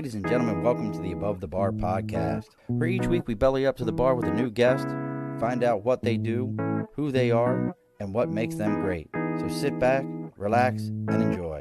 Ladies and gentlemen, welcome to the Above the Bar podcast, where each week we belly up to the bar with a new guest, find out what they do, who they are, and what makes them great. So sit back, relax, and enjoy.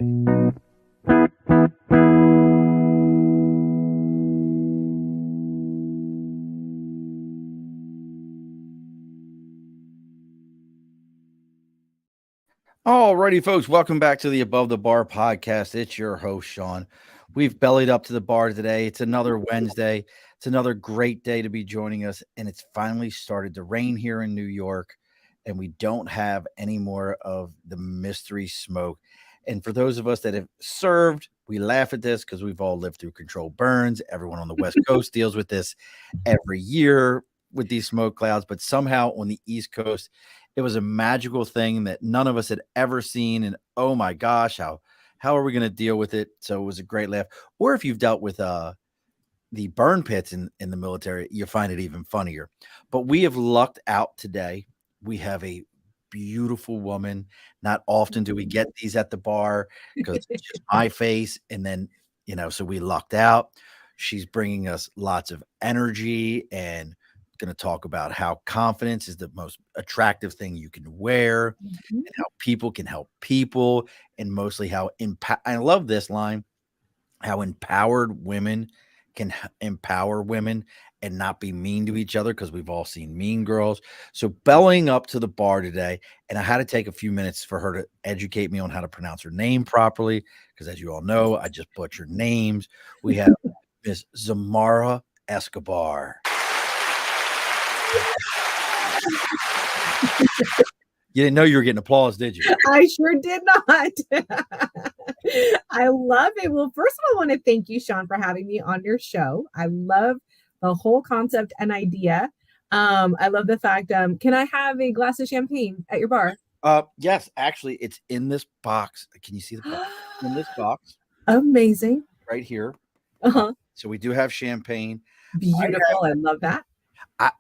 Alrighty, folks, welcome back to the Above the Bar podcast. It's your host, Sean. We've bellied up to the bar today. It's another Wednesday. It's another great day to be joining us, and it's finally started to rain here in New York, and we don't have any more of the mystery smoke. And for those of us that have served, we laugh at this because we've all lived through controlled burns. Everyone on the West Coast deals with this every year with these smoke clouds, but somehow on the East Coast, it was a magical thing that none of us had ever seen. And oh my gosh, how are we going to deal with it? So it was a great laugh. Or if you've dealt with the burn pits in the military, you find it even funnier. But we have lucked out today. We have a beautiful woman. Not often do we get these at the bar because it's just my face. And then, so we lucked out. She's bringing us lots of energy and going to talk about how confidence is the most attractive thing you can wear, and how people can help people, and mostly how I love this line, how empowered women can empower women and not be mean to each other, because we've all seen Mean Girls. So bellying up to the bar today, and I had to take a few minutes for her to educate me on how to pronounce her name properly, because as you all know, I just butcher names. We have Miss Xiomara Escobar. You didn't know you were getting applause, did you? I sure did not. I love it. Well, first of all, I want to thank you, Sean, for having me on your show. I love the whole concept and idea. I love the fact, can I have a glass of champagne at your bar? Yes, actually, it's in this box. Can you see the box? In this box. Amazing. Right here. Uh-huh. So we do have champagne. Beautiful. I love that.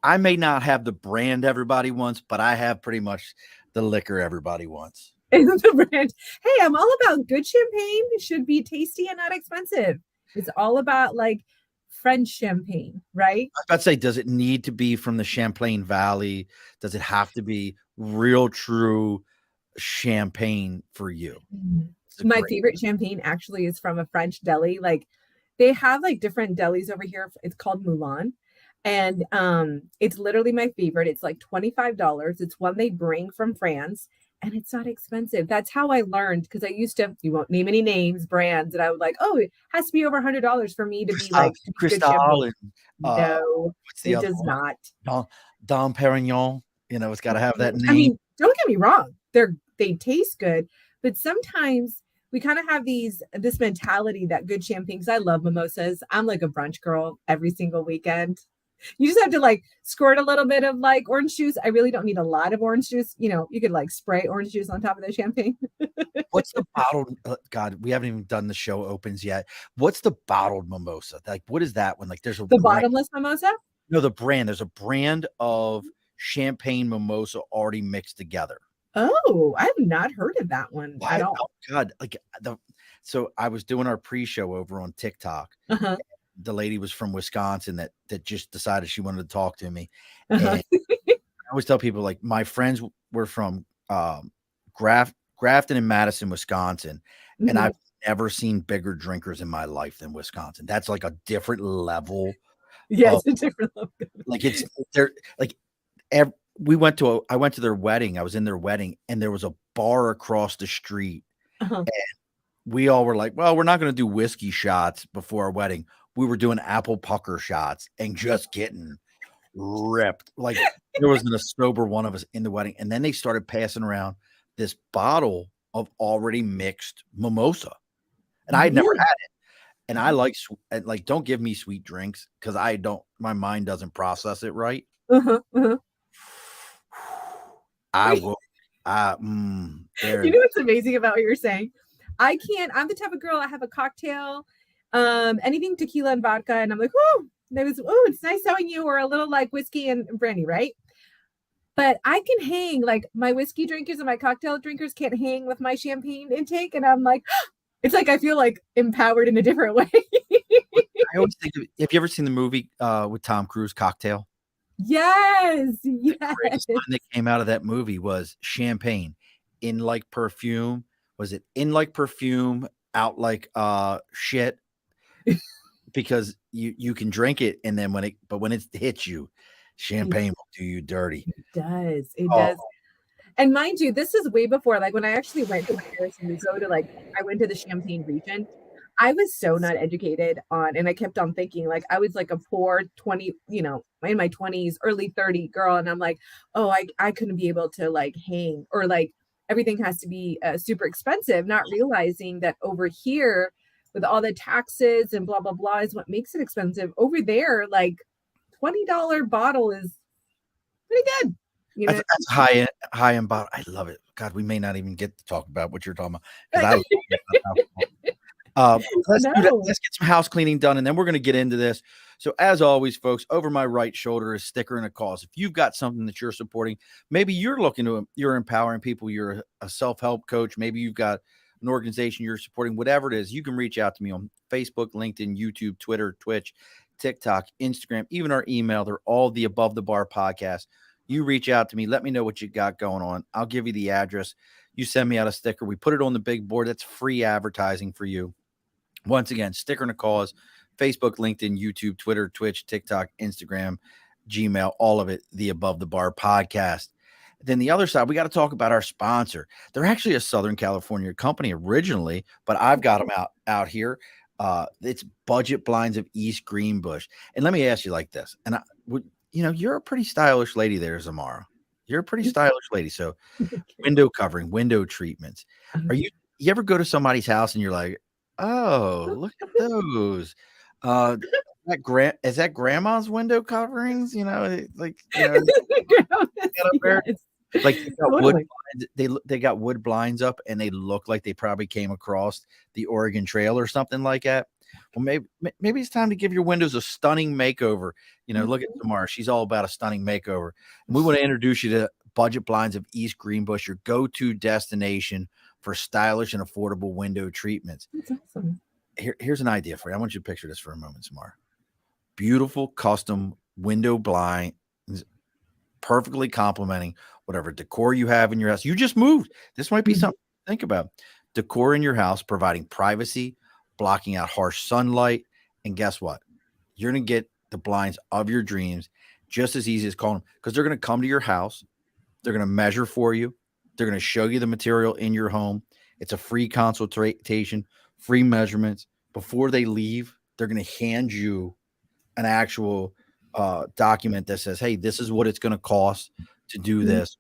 I may not have the brand everybody wants, but I have pretty much the liquor everybody wants. The brand. Hey, I'm all about good champagne. It should be tasty and not expensive. It's all about like French champagne, right? I was about to say, does it need to be from the Champlain Valley? Does it have to be real, true champagne for you? My favorite champagne actually is from a French deli. Like they have like different delis over here. It's called Moulin. And it's literally my favorite. It's like $25. It's one they bring from France, and it's not expensive. That's how I learned, because I used to, you won't name any names, brands, and I was like, oh, it has to be over $100 for me to be like Cristal. No, it does not. Dom Perignon. It's got to have that name. I mean, don't get me wrong. They taste good, but sometimes we kind of have this mentality that good champagne, because I love mimosas. I'm like a brunch girl every single weekend. You just have to like squirt a little bit of like orange juice. I really don't need a lot of orange juice. You could like spray orange juice on top of the champagne. What's the bottled? God, we haven't even done the show opens yet. What's the bottled mimosa? Like, what is that one? Like, there's the bottomless mimosa? No, the brand. There's a brand of champagne mimosa already mixed together. Oh, I have not heard of that one at all. Oh God, so I was doing our pre-show over on TikTok. Uh-huh. The lady was from Wisconsin that just decided she wanted to talk to me. Uh-huh. And I always tell people, like, my friends were from Grafton and Madison, Wisconsin, and I've never seen bigger drinkers in my life than Wisconsin. That's like a different level. Yeah, it's a different level. Like they're like I went to their wedding. I was in their wedding, and there was a bar across the street. Uh-huh. And we all were like, well, we're not going to do whiskey shots before our wedding. We were doing apple pucker shots and just getting ripped. Like there wasn't a sober one of us in the wedding. And then they started passing around this bottle of already mixed mimosa. And I had never had it. And I like don't give me sweet drinks, because my mind doesn't process it right. Uh-huh. Uh-huh. I will. You know what's amazing about what you're saying? I'm the type of girl, I have a cocktail, anything tequila and vodka, and I'm like, it's nice knowing you, or a little like whiskey and brandy, right? But I can hang, like my whiskey drinkers and my cocktail drinkers can't hang with my champagne intake, and I'm like, it's like I feel like empowered in a different way. I always think of, have you ever seen the movie with Tom Cruise, Cocktail? Yes, The yes. greatest line that came out of that movie was champagne, in like perfume. Was it in like perfume, out like shit? Because you can drink it, and then when it hits you, It champagne will do you dirty. does. It Oh, does. And mind you, this is way before, like, when I actually went to Paris and we go to, like, I went to the Champagne region. I was so not educated on, and I kept on thinking, like, I was like a poor 20, in my 20s, early 30 girl, and I'm like, "Oh, I couldn't be able to, like, hang," or, like, everything has to be, super expensive, not realizing that over here, with all the taxes and blah, blah, blah, is what makes it expensive. Over there, like, $20 bottle is pretty good, you know? that's high end bottle. I love it. God, we may not even get to talk about what you're talking about because I love it. Let's do that. No. Let's get some house cleaning done, and then we're going to get into this. So, as always, folks, over my right shoulder is sticker and a cause. If you've got something that you're supporting, maybe you're empowering people. You're a self-help coach. Maybe you've got an organization you're supporting. Whatever it is, you can reach out to me on Facebook, LinkedIn, YouTube, Twitter, Twitch, TikTok, Instagram, even our email. They're all the Above the Bar podcast. You reach out to me. Let me know what you got going on. I'll give you the address. You send me out a sticker. We put it on the big board. That's free advertising for you. Once again, sticker and a cause, Facebook, LinkedIn, YouTube, Twitter, Twitch, TikTok, Instagram, Gmail, all of it, the Above the Bar podcast. Then the other side, we got to talk about our sponsor. They're actually a Southern California company originally, but I've got them out here. It's Budget Blinds of East Greenbush. And let me ask you like this. And you're a pretty stylish lady there, Xiomara. You're a pretty stylish lady. So window covering, window treatments. You ever go to somebody's house and you're like, oh, look at those. Is that grandma's window coverings? Like they got wood Totally. blinds, they got wood blinds up and they look like they probably came across the Oregon Trail or something like that. Well, maybe it's time to give your windows a stunning makeover. Look at Tamara. She's all about a stunning makeover. And we want to introduce you to Budget Blinds of East Greenbush, your go-to destination for stylish and affordable window treatments. That's awesome. Here's an idea for you. I want you to picture this for a moment, Samar. Beautiful custom window blinds, perfectly complementing whatever decor you have in your house. You just moved. This might be something to think about. Decor in your house, providing privacy, blocking out harsh sunlight. And guess what? You're going to get the blinds of your dreams just as easy as calling them, because they're going to come to your house. They're going to measure for you. They're going to show you the material in your home. It's a free consultation, free measurements. Before they leave, they're going to hand you an actual document that says, hey, this is what it's going to cost to do this.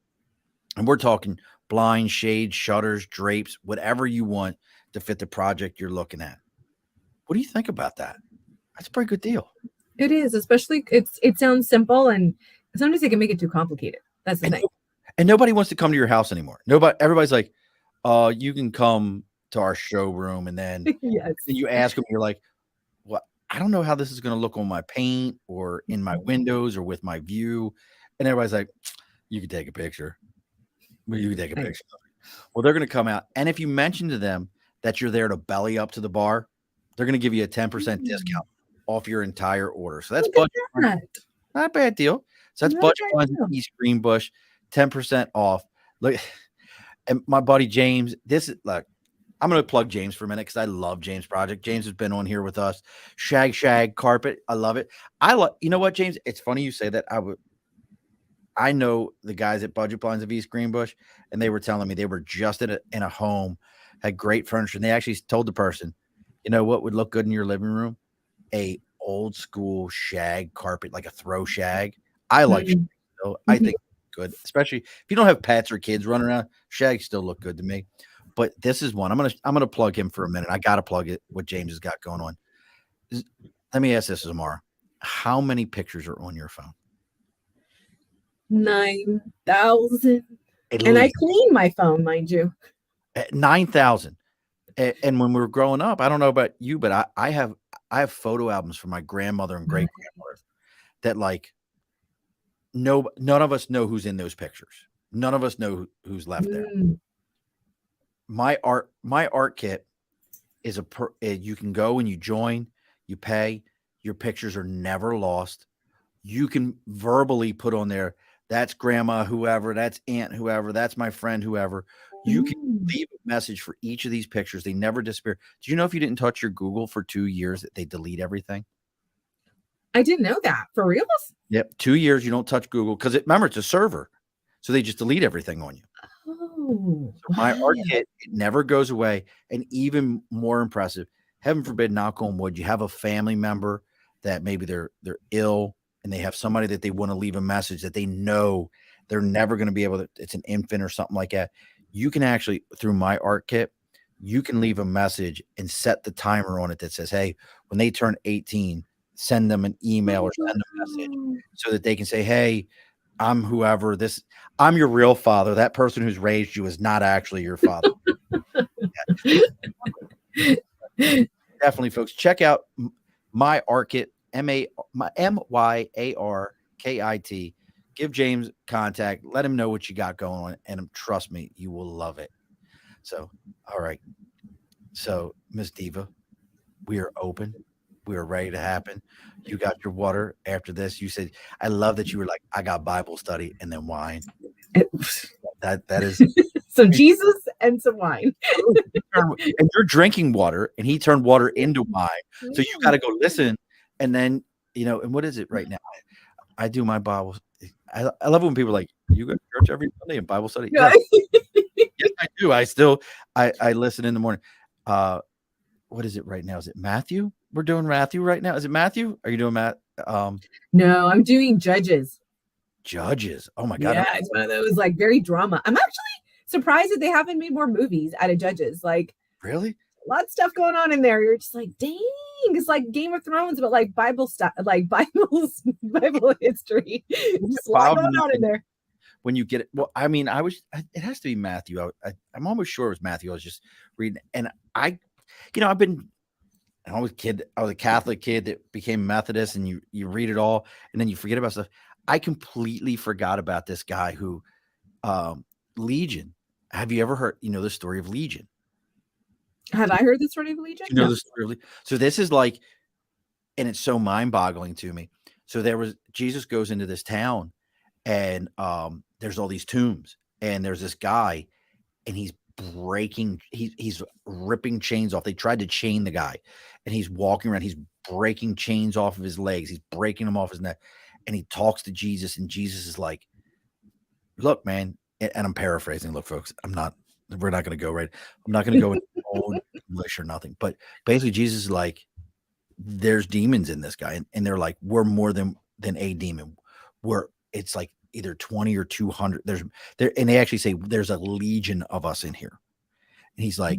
And we're talking blinds, shades, shutters, drapes, whatever you want to fit the project you're looking at. What do you think about that? That's a pretty good deal. It is, especially it sounds simple, and sometimes they can make it too complicated. That's the thing. And nobody wants to come to your house anymore. Everybody's like, you can come to our showroom, and then, yes. then you ask them, you're like, well, I don't know how this is going to look on my paint or in my windows or with my view. And everybody's like, you can take a picture. Well, you can take a picture. Well, they're going to come out. And if you mention to them that you're there to belly up to the bar, they're going to give you a 10% discount off your entire order. So that's budget. Not a bad deal. So that's Budget Blinds in East Greenbush, 10% off. Look, and my buddy James, I'm going to plug James for a minute because I love James' project. James has been on here with us. Shag carpet. I love it. You know what, James? It's funny you say that. I know the guys at Budget Blinds of East Greenbush, and they were telling me they were just in a home, had great furniture. And they actually told the person, you know what would look good in your living room? A old school shag carpet, like a throw shag. I like shag, so I think good, especially if you don't have pets or kids running around. Shag still look good to me. But this is one. I'm gonna plug him for a minute. I gotta plug it. What James has got going on. Let me ask this, Xiomara. How many pictures are on your phone? 9,000. And I clean my phone, mind you. 9,000. And when we were growing up, I don't know about you, but I have photo albums from my grandmother and great grandmother that none of us know who's in those pictures. None of us know who's left there. My art kit is you can go and you join, you pay, Your pictures are never lost. You can verbally put on there, that's grandma, whoever, that's aunt, whoever, that's my friend, whoever. You can leave a message for each of these pictures. They never disappear. Do you know if you didn't touch your Google for 2 years that they delete everything? I didn't know that. For reals? Yep. 2 years you don't touch Google because remember, it's a server. So they just delete everything on you. Oh, So my art kit, it never goes away. And even more impressive, heaven forbid, knock on wood, you have a family member that maybe they're ill and they have somebody that they want to leave a message that they know they're never going to be able to, it's an infant or something like that. You can actually, through my art kit, you can leave a message and set the timer on it that says, hey, when they turn 18, send them an email or send a message so that they can say, hey, I'm whoever I'm your real father. That person who's raised you is not actually your father. Definitely, folks, check out my art kit, MYARKIT. Give James contact. Let him know what you got going on. And trust me, you will love it. So, all right. So, Miss Diva, we are open. We are ready to happen. You got your water after this. You said, I love that you were like, I got Bible study and then wine. That is so Jesus and some wine. And you're drinking water and he turned water into wine. So you got to go listen. And then, and what is it right now? I do my Bible. I love when people are like, you go to church every Sunday and Bible study? Yeah. Yes, I do. I listen in the morning. What is it right now? Is it Matthew? We're doing Matthew right now. Is it Matthew? Are you doing Matt? No, I'm doing Judges. Judges. Oh my God. Yeah, it's one of those like very drama. I'm actually surprised that they haven't made more movies out of Judges. Like, really? A lot of stuff going on in there. You're just like, dang, it's like Game of Thrones, but like Bible stuff, like Bible history. Just a lot going on in there. When you get it, well, I mean, it has to be Matthew. I'm almost sure it was Matthew. I was just reading, and I was a Catholic kid that became Methodist, and you read it all, and then you forget about stuff. I completely forgot about this guy who, Legion. Have you ever heard, the story of Legion? Have I heard the story of Legion? You know the story of Legion? So this is like, and it's so mind-boggling to me. So Jesus goes into this town, and there's all these tombs, and there's this guy, and he's ripping chains off. They tried to chain the guy, and he's walking around. He's breaking chains off of his legs. He's breaking them off his neck, and he talks to Jesus, and Jesus is like, "Look, man," and I'm paraphrasing. Look, folks, we're not going to go right. I'm not going to go into old English or nothing, but basically, Jesus is like, "There's demons in this guy," and they're like, "We're more than a demon. It's like either 20 or 200. And they actually say there's a legion of us in here." And he's like,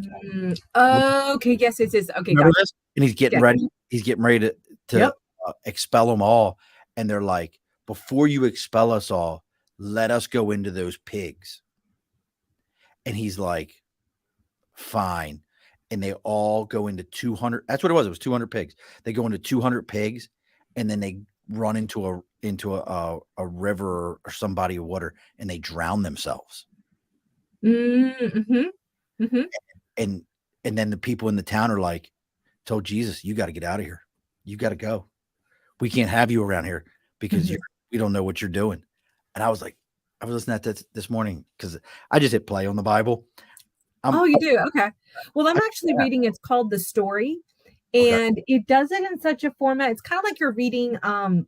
okay, yes, it is. Okay, gotcha. This? And he's getting ready. He's getting ready to expel them all. And they're like, before you expel us all, let us go into those pigs. And he's like, fine. And they all go into 200. That's what it was. It was 200 pigs. They go into 200 pigs, and then they run into a river or some body of water, and they drown themselves. Mm-hmm. Mm-hmm. And then the people in the town are like, told Jesus, you got to get out of here. You got to go. We can't have you around here because we don't know what you're doing. And I was listening to that this morning because I just hit play on the Bible. You do? Okay. Well, I'm actually reading, it's called The Story. And it does it in such a format. It's kind of like you're reading, I wouldn't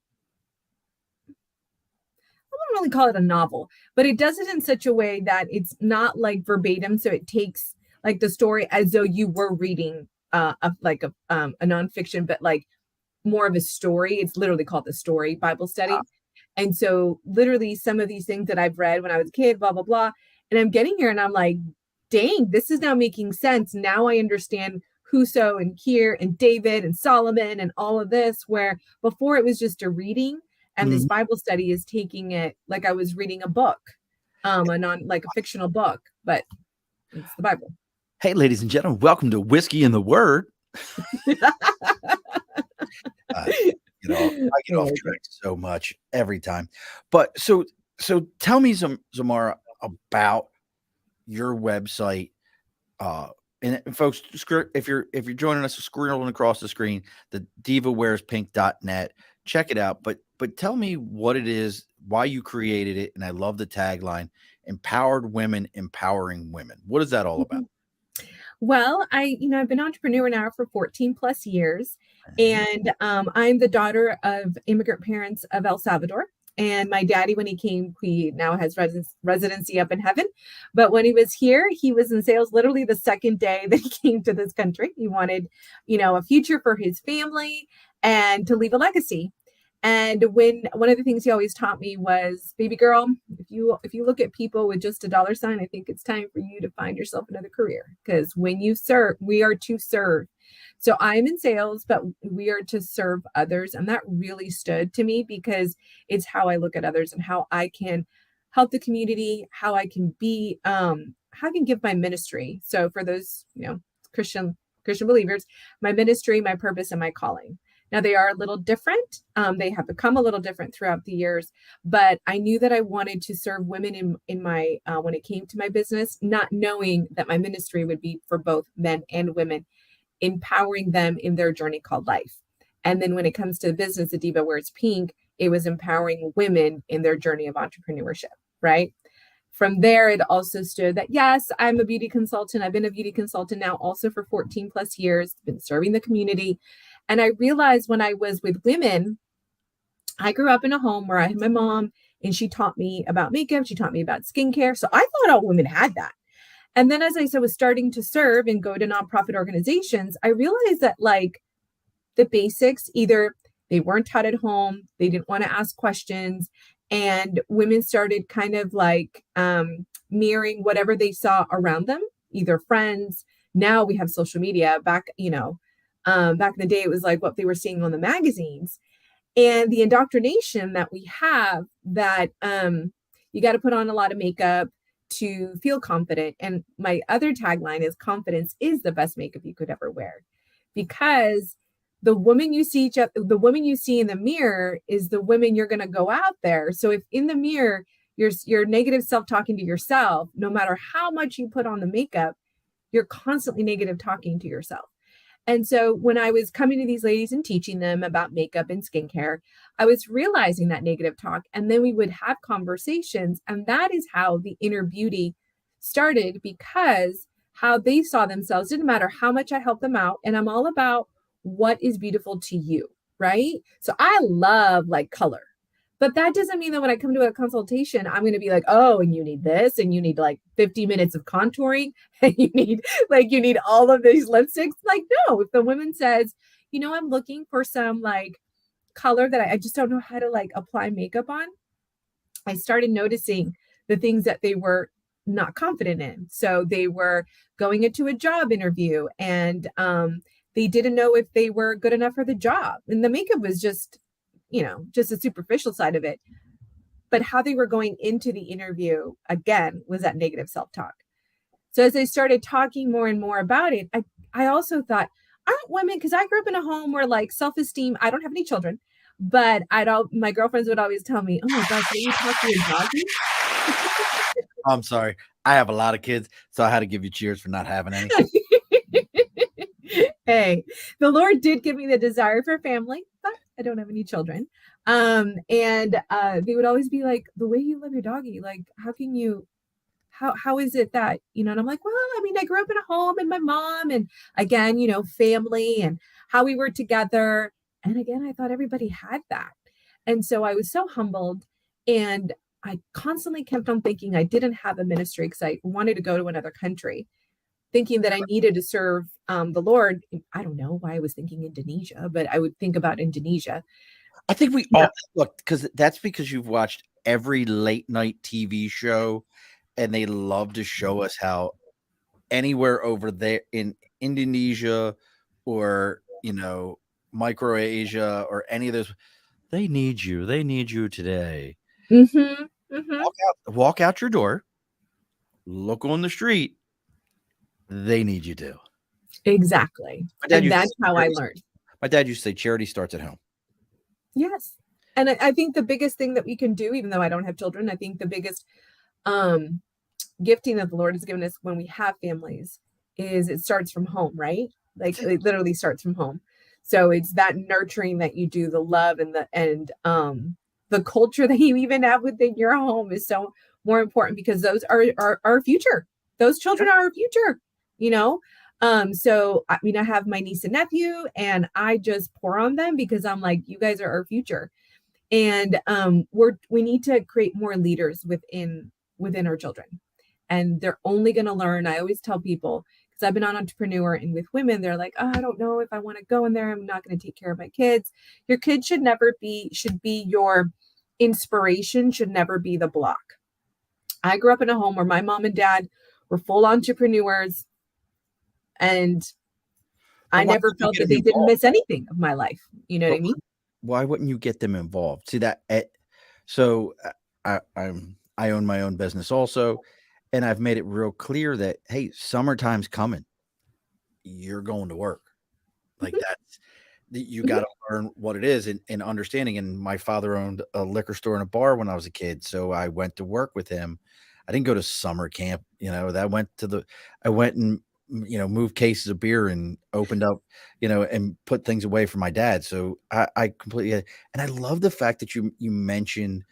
really call it a novel, but it does it in such a way that it's not like verbatim. So it takes like the story as though you were reading a nonfiction, but like more of a story. It's literally called The Story Bible Study. And so literally some of these things that I've read when I was a kid, blah, blah, blah. And I'm getting here and I'm like, dang, this is now making sense. Now I understand Huso and Kier and David and Solomon and all of this, where before it was just a reading, and this Bible study is taking it like I was reading a book, a fictional book, but it's the Bible. Hey, ladies and gentlemen, welcome to Whiskey and the Word. I get off track so much every time. But so tell me, Xiomara, about your website And folks, if you're joining us, scrolling across the screen, the divawearspink.net, check it out. But tell me what it is, why you created it, and I love the tagline: "Empowered women, empowering women." What is that all about? Well, I've been an entrepreneur now for 14 plus years, Okay. and I'm the daughter of immigrant parents of El Salvador. And my daddy, when he came, he now has residency up in heaven. But when he was here, he was in sales literally the second day that he came to this country. He wanted, a future for his family and to leave a legacy. And when one of the things he always taught me was, baby girl, if you look at people with just a dollar sign, I think it's time for you to find yourself another career. Because when you serve, we are to serve. So I'm in sales, but we are to serve others. And that really stood to me because it's how I look at others and how I can help the community, how I can be, how I can give my ministry. So for those, Christian believers, my ministry, my purpose, and my calling. Now they are a little different. They have become a little different throughout the years, but I knew that I wanted to serve women in my when it came to my business, not knowing that my ministry would be for both men and women, empowering them in their journey called life. And then when it comes to the business, the Diva Wears Pink, it was empowering women in their journey of entrepreneurship, right? From there, it also stood that, yes, I'm a beauty consultant. I've been a beauty consultant now also for 14 plus years, been serving the community. And I realized when I was with women, I grew up in a home where I had my mom and she taught me about makeup. She taught me about skincare. So I thought all women had that. And then as I said, was starting to serve and go to nonprofit organizations, I realized that the basics, either they weren't taught at home, they didn't want to ask questions, and women started kind of mirroring whatever they saw around them, either friends. Now we have social media. Back in the day, it was like what they were seeing on the magazines, and the indoctrination that we have that you got to put on a lot of makeup to feel confident. And my other tagline is, confidence is the best makeup you could ever wear, because the woman you see in the mirror is the women you're going to go out there. So if in the mirror you're negative self-talking to yourself, no matter how much you put on the makeup, you're constantly negative talking to yourself. And so when I was coming to these ladies and teaching them about makeup and skincare, I was realizing that negative talk. And then we would have conversations. And that is how the inner beauty started, because how they saw themselves didn't matter how much I helped them out. And I'm all about what is beautiful to you, right? So I love color. But that doesn't mean that when I come to a consultation, I'm going to be like, oh, and you need this, and you need 50 minutes of contouring, and you need all of these lipsticks. No, if the woman says, I'm looking for some color that I just don't know how to apply makeup on, I started noticing the things that they were not confident in. So they were going into a job interview and they didn't know if they were good enough for the job. And the makeup was just a superficial side of it. But how they were going into the interview, again, was that negative self-talk. So as I started talking more and more about it, I also thought, aren't women, because I grew up in a home where self-esteem, I don't have any children, but my girlfriends would always tell me, oh my gosh, when you talk to your doggy. I'm sorry. I have a lot of kids, so I had to give you cheers for not having any. Hey, the Lord did give me the desire for family, but I don't have any children. And they would always be like, the way you love your doggy, how can you, how is it that, and I'm like, well, I mean, I grew up in a home and my mom, and again, family and how we were together. And again, I thought everybody had that. And so I was so humbled, and I constantly kept on thinking I didn't have a ministry because I wanted to go to another country, thinking that I needed to serve the Lord. I don't know why I was thinking Indonesia, but I would think about Indonesia. I think we all look, because that's because you've watched every late night TV show, and they love to show us how anywhere over there in Indonesia or Microasia or any of those, they need you. They need you today. Mm-hmm, mm-hmm. Walk out your door, look on the street. They need you too. Exactly. And that's how I learned. My dad used to say charity starts at home. Yes. And I think the biggest thing that we can do, even though I don't have children, I think the biggest gifting that the Lord has given us when we have families is it starts from home, right? Like it literally starts from home. So it's that nurturing that you do, the love and the culture that you even have within your home is so more important because those are our future. Those children are our future, you know? So I mean, I have my niece and nephew, and I just pour on them because I'm like, you guys are our future. And we need to create more leaders within our children, and they're only going to learn. I always tell people, because I've been an entrepreneur, and with women, they're like, oh, I don't know if I want to go in there. I'm not going to take care of my kids. Your kid should be your inspiration, should never be the block. I grew up in a home where my mom and dad were full entrepreneurs, and I never felt that they didn't miss anything of my life. You know what I mean? Why wouldn't you get them involved? See that? So I own my own business also, and I've made it real clear that, hey, summertime's coming. You're going to work. Like you got to learn what it is and understanding. And my father owned a liquor store and a bar when I was a kid, so I went to work with him. I didn't go to summer camp. I went and moved cases of beer and opened up, and put things away for my dad. So I completely, and I love the fact that you mentioned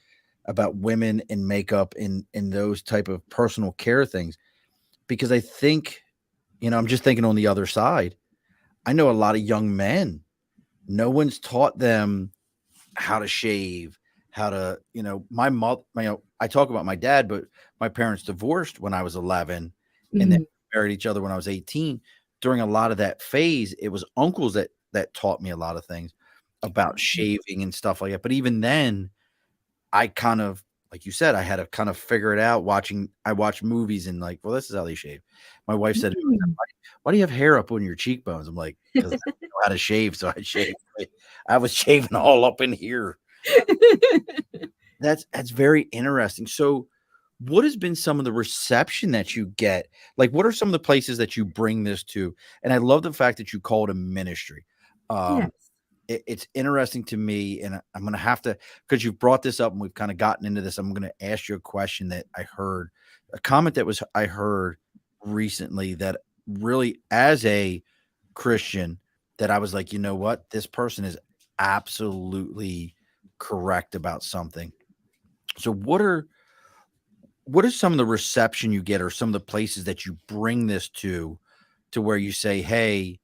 about women and makeup and those type of personal care things, because I think, I'm just thinking on the other side. I know a lot of young men, no one's taught them how to shave, how to, my mother, I talk about my dad, but my parents divorced when I was 11 and then married each other when I was 18. During a lot of that phase, it was uncles that taught me a lot of things about shaving and stuff like that. But even then, I kind of, like you said, I had to kind of figure it out. I watched movies and like, well, this is how they shave. My wife said, why do you have hair up on your cheekbones? I'm like, because I don't know how to shave, so I shaved. I was shaving all up in here. That's very interesting. So what has been some of the reception that you get? Like, what are some of the places that you bring this to? And I love the fact that you call it a ministry. Yes. It's interesting to me, and I'm going to have to, because you've brought this up and we've kind of gotten into this, I'm going to ask you a question that a comment that I heard recently that really, as a Christian, that I was like, you know what? This person is absolutely correct about something. So what is some of the reception you get, or some of the places that you bring this to where you say, hey,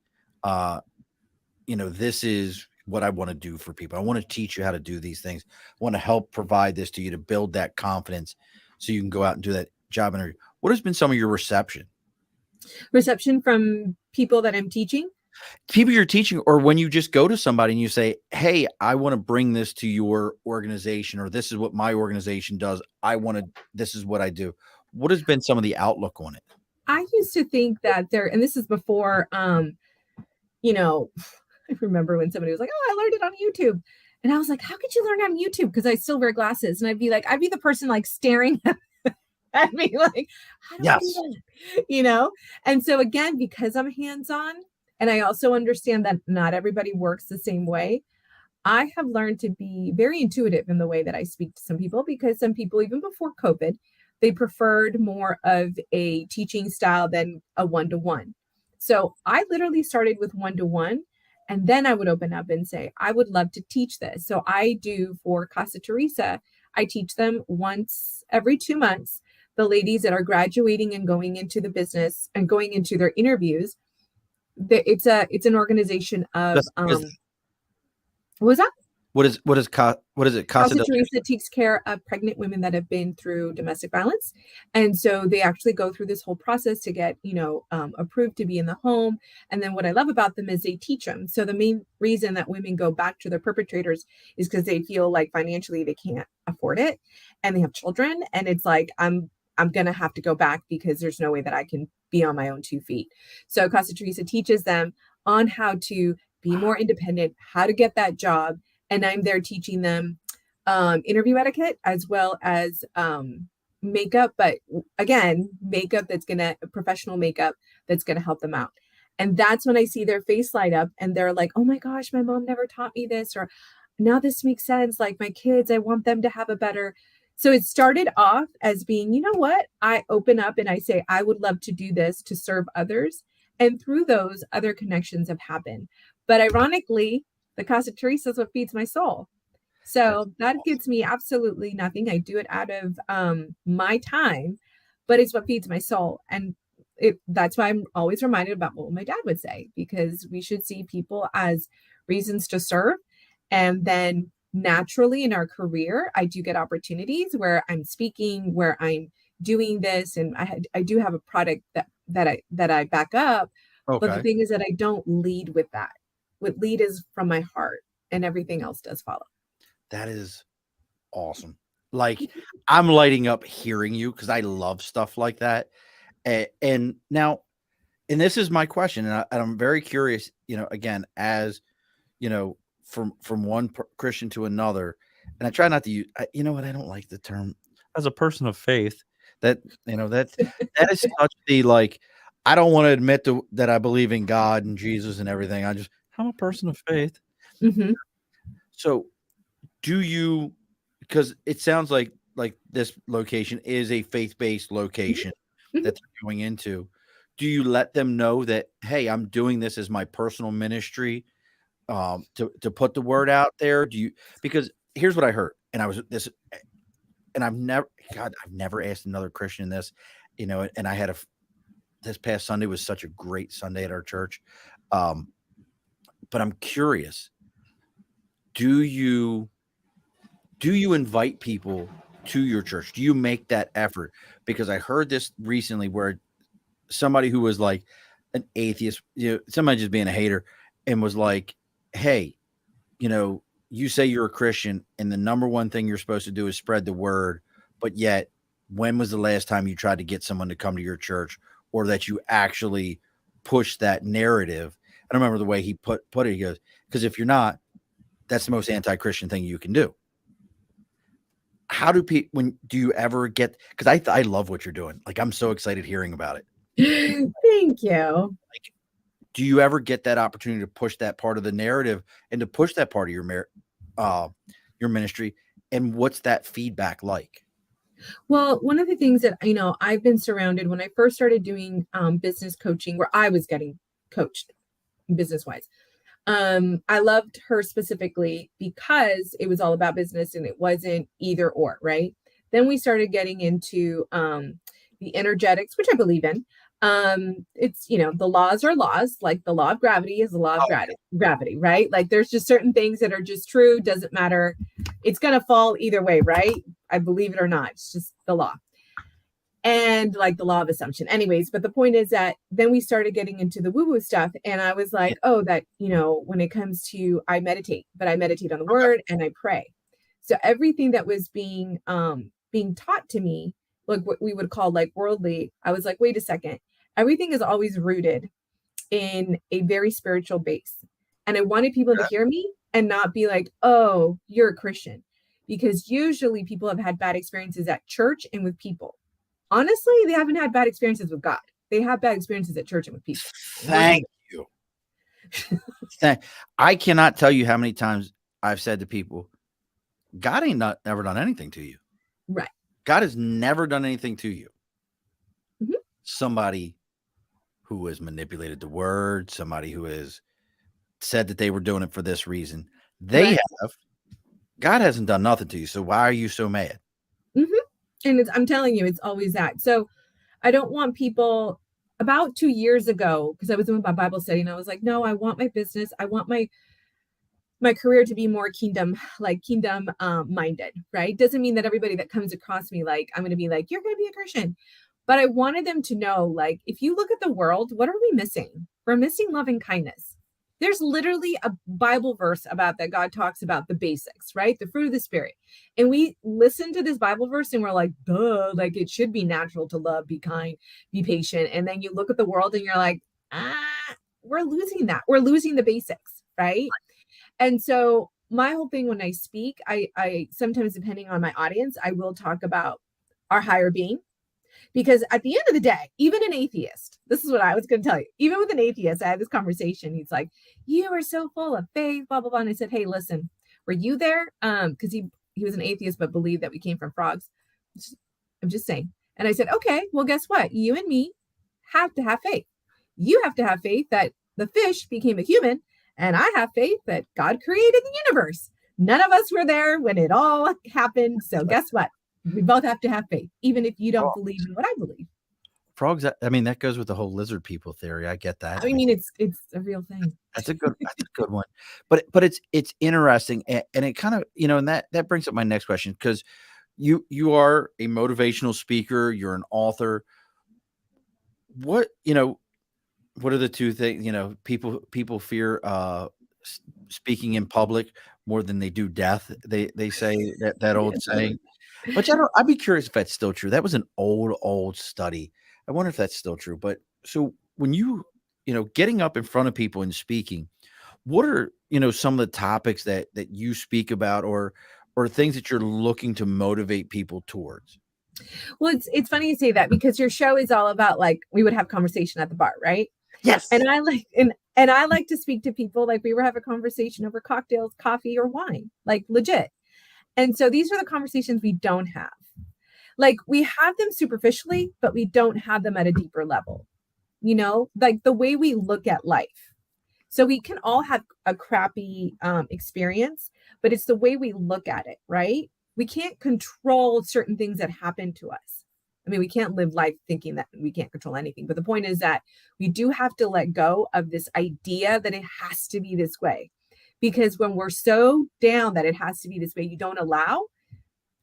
this is what I want to do for people. I want to teach you how to do these things. I want to help provide this to you to build that confidence so you can go out and do that job interview. What has been some of your reception? Reception from people that I'm teaching? People you're teaching, or when you just go to somebody and you say, hey, I want to bring this to your organization, or this is what my organization does. This is what I do. What has been some of the outlook on it? I used to think that and this is before, I remember when somebody was like, oh, I learned it on YouTube. And I was like, how could you learn on YouTube? Because I still wear glasses. And I'd be the person like staring at me like, how do I do that? And so again, because I'm hands-on, and I also understand that not everybody works the same way, I have learned to be very intuitive in the way that I speak to some people, because some people, even before COVID, they preferred more of a teaching style than a one-to-one. So I literally started with one-to-one, and then I would open up and say, I would love to teach this. So I do for Casa Teresa, I teach them once every 2 months, the ladies that are graduating and going into the business and going into their interviews. It's an organization of what was that? What is it? Casa Teresa takes care of pregnant women that have been through domestic violence. And so they actually go through this whole process to get, approved to be in the home. And then what I love about them is they teach them. So the main reason that women go back to their perpetrators is because they feel like financially they can't afford it, and they have children. And it's like, I'm going to have to go back because there's no way that I can be on my own 2 feet. So Casa Teresa teaches them on how to be more independent, how to get that job. And I'm there teaching them interview etiquette as well as makeup. But again, professional makeup that's going to help them out. And that's when I see their face light up and they're like, oh my gosh, my mom never taught me this. Or now this makes sense. Like my kids, I want them to have a better So it started off as being, you know what? I open up and I say, I would love to do this to serve others. And through those, other connections have happened. But ironically, the Casa Teresa is what feeds my soul. That's So that awesome. gives me absolutely nothing. I do it out of my time, but it's what feeds my soul. And that's why I'm always reminded about what my dad would say, because we should see people as reasons to serve. And then naturally in our career, I do get opportunities where I'm speaking, where I'm doing this, and I do have a product that I back up. But the Okay. thing is that I don't lead with that. What lead is from my heart, and everything else does follow. That is awesome. Like, I'm lighting up hearing you because I love stuff like that. And now, and this is my question, and I'm very curious. Again, as from one Christian to another, and I try not to use. You know what? I don't like the term as a person of faith. That that is such the like. I don't want to admit that I believe in God and Jesus and everything. I'm a person of faith. Mm-hmm. So do you, because it sounds like this location is a faith-based location Mm-hmm. that they're going into. Do you let them know that, hey, I'm doing this as my personal ministry, to put the word out there? Do you, because here's what I heard, and I was this, and I've never asked another Christian this, and I had this past Sunday was such a great Sunday at our church. But I'm curious, do you invite people to your church? Do you make that effort? Because I heard this recently where somebody who was like an atheist, somebody just being a hater, and was like, hey, you say you're a Christian and the number one thing you're supposed to do is spread the word, but yet when was the last time you tried to get someone to come to your church, or that you actually push that narrative? I don't remember the way he put it. He goes, because if you're not, that's the most anti-Christian thing you can do. How do people, do you ever get, because I love what you're doing. Like, I'm so excited hearing about it. Thank you. Like, do you ever get that opportunity to push that part of the narrative and to push that part of your ministry? And what's that feedback like? Well, one of the things that I've been surrounded when I first started doing business coaching, where I was getting coached business wise. I loved her specifically because it was all about business and it wasn't either or, right? Then we started getting into the energetics, which I believe in. It's, the laws are laws, like the law of gravity is the law of gravity, right? Like there's just certain things that are just true, doesn't matter. It's going to fall either way, right? I believe it or not. It's just the law. And like the law of assumption. Anyways, but the point is that then we started getting into the woo-woo stuff. And I was like, oh, that, when it comes to, I meditate, but I meditate on the word and I pray. So everything that was being taught to me, like what we would call like worldly, I was like, wait a second. Everything is always rooted in a very spiritual base. And I wanted people to hear me and not be like, oh, you're a Christian. Because usually people have had bad experiences at church and with people. Honestly, they haven't had bad experiences with God. They have bad experiences at church and with people. Thank you. I cannot tell you how many times I've said to people, God ain't never done anything to you. Right. God has never done anything to you. Mm-hmm. Somebody who has manipulated the word, somebody who has said that they were doing it for this reason. They have. God hasn't done nothing to you. So why are you so mad? Mm-hmm. And I'm telling you, it's always that. So I don't want people, about 2 years ago, because I was doing my Bible study and I was like, no, I want my business. I want my career to be more kingdom minded, right? Doesn't mean that everybody that comes across me, like, I'm going to be like, you're going to be a Christian. But I wanted them to know, like, if you look at the world, what are we missing? We're missing love and kindness. There's literally a Bible verse about that. God talks about the basics, right? The fruit of the spirit. And we listen to this Bible verse and we're like, duh, like it should be natural to love, be kind, be patient. And then you look at the world and you're like, we're losing that. We're losing the basics, right? And so my whole thing when I speak, I sometimes, depending on my audience, I will talk about our higher being. Because at the end of the day, even an atheist, this is what I was going to tell you, even with an atheist, I had this conversation. He's like, you are so full of faith, blah, blah, blah. And I said, hey, listen, were you there? Because he was an atheist, but believed that we came from frogs. I'm just saying. And I said, okay, well, guess what? You and me have to have faith. You have to have faith that the fish became a human, and I have faith that God created the universe. None of us were there when it all happened. So guess what? We both have to have faith, even if you don't believe in what I believe. Frogs, I mean, that goes with the whole lizard people theory. I get that. I mean, it's a real thing. That's a good one. But it's interesting, and it kind of, and that brings up my next question, because you are a motivational speaker, you're an author. What are the two things, people fear speaking in public more than they do death. They say that old saying. But I'd be curious if that's still true. That was an old study. I wonder if that's still true. But so when getting up in front of people and speaking, what are, some of the topics that you speak about, or things that you're looking to motivate people towards? Well, it's funny you say that, because your show is all about, like, we would have conversation at the bar, right? Yes. And I like to speak to people like we were having a conversation over cocktails, coffee, or wine, like legit. And so these are the conversations we don't have. Like, we have them superficially, but we don't have them at a deeper level, like the way we look at life. So we can all have a crappy experience, but it's the way we look at it, right? We can't control certain things that happen to us. I mean, we can't live life thinking that we can't control anything. But the point is that we do have to let go of this idea that it has to be this way. Because when we're so down that it has to be this way, you don't allow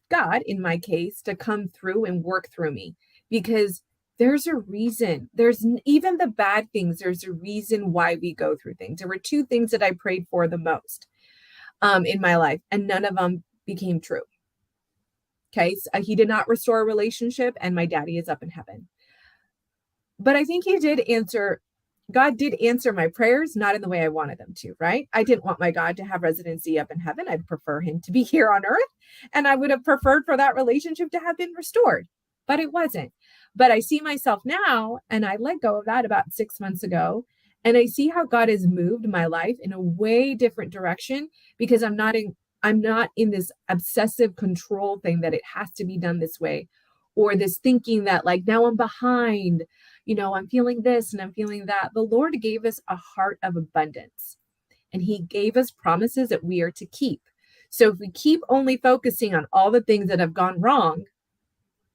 God, in my case, to come through and work through me. Because there's a reason. There's even the bad things. There's a reason why we go through things. There were two things that I prayed for the most in my life, and none of them became true. Okay, so he did not restore a relationship, and my daddy is up in heaven. But I think God did answer my prayers, not in the way I wanted them to, right? I didn't want my God to have residency up in heaven. I'd prefer him to be here on earth. And I would have preferred for that relationship to have been restored, but it wasn't. But I see myself now, and I let go of that about 6 months ago. And I see how God has moved my life in a way different direction, because I'm not in this obsessive control thing that it has to be done this way, or this thinking that, like, now I'm behind, I'm feeling this and I'm feeling that. The Lord gave us a heart of abundance, and he gave us promises that we are to keep. So if we keep only focusing on all the things that have gone wrong,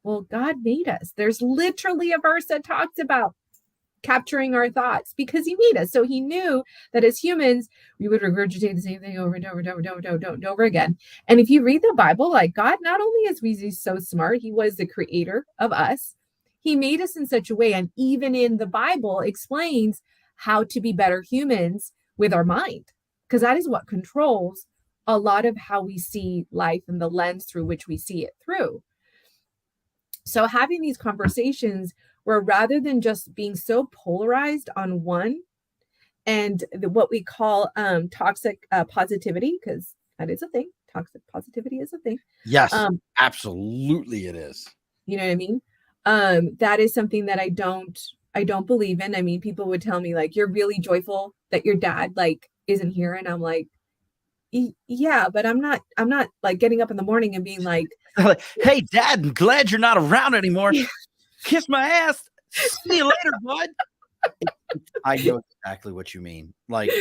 well, God made us. There's literally a verse that talks about capturing our thoughts, because he made us. So he knew that as humans, we would regurgitate the same thing over and over and over and over again. And if you read the Bible, like, God, not only is he so smart, he was the creator of us. He made us in such a way. And even in the Bible explains how to be better humans with our mind, because that is what controls a lot of how we see life and the lens through which we see it through. So having these conversations where, rather than just being so polarized on one and what we call toxic positivity, because that is a thing. Toxic positivity is a thing. Yes, absolutely it is. You know what I mean? That is something that I don't believe in. I mean, people would tell me, like, you're really joyful that your dad, like, isn't here. And I'm like, yeah, but I'm not like getting up in the morning and being like, hey, Dad, I'm glad you're not around anymore. Kiss my ass. See you later, bud. I know exactly what you mean. Like,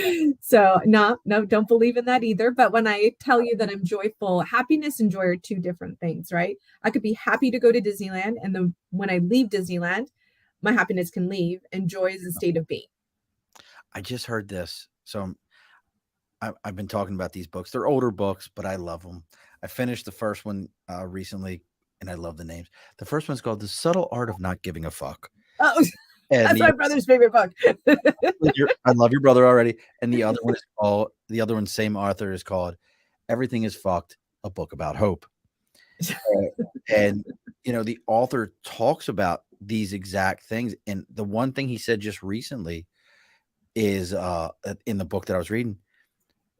so no, don't believe in that either. But when I tell you that I'm joyful, happiness and joy are two different things, right? I could be happy to go to Disneyland, and then when I leave Disneyland, my happiness can leave, and joy is a state of being. I just heard this. So I've been talking about these books. They're older books, but I love them. I finished the first one recently, and I love the names. The first one's called The Subtle Art of Not Giving a Fuck. Oh, that's my brother's favorite book. I love your brother already. And the other one, same author, is called Everything is Fucked, a book about hope. And the author talks about these exact things. And the one thing he said just recently is in the book that I was reading,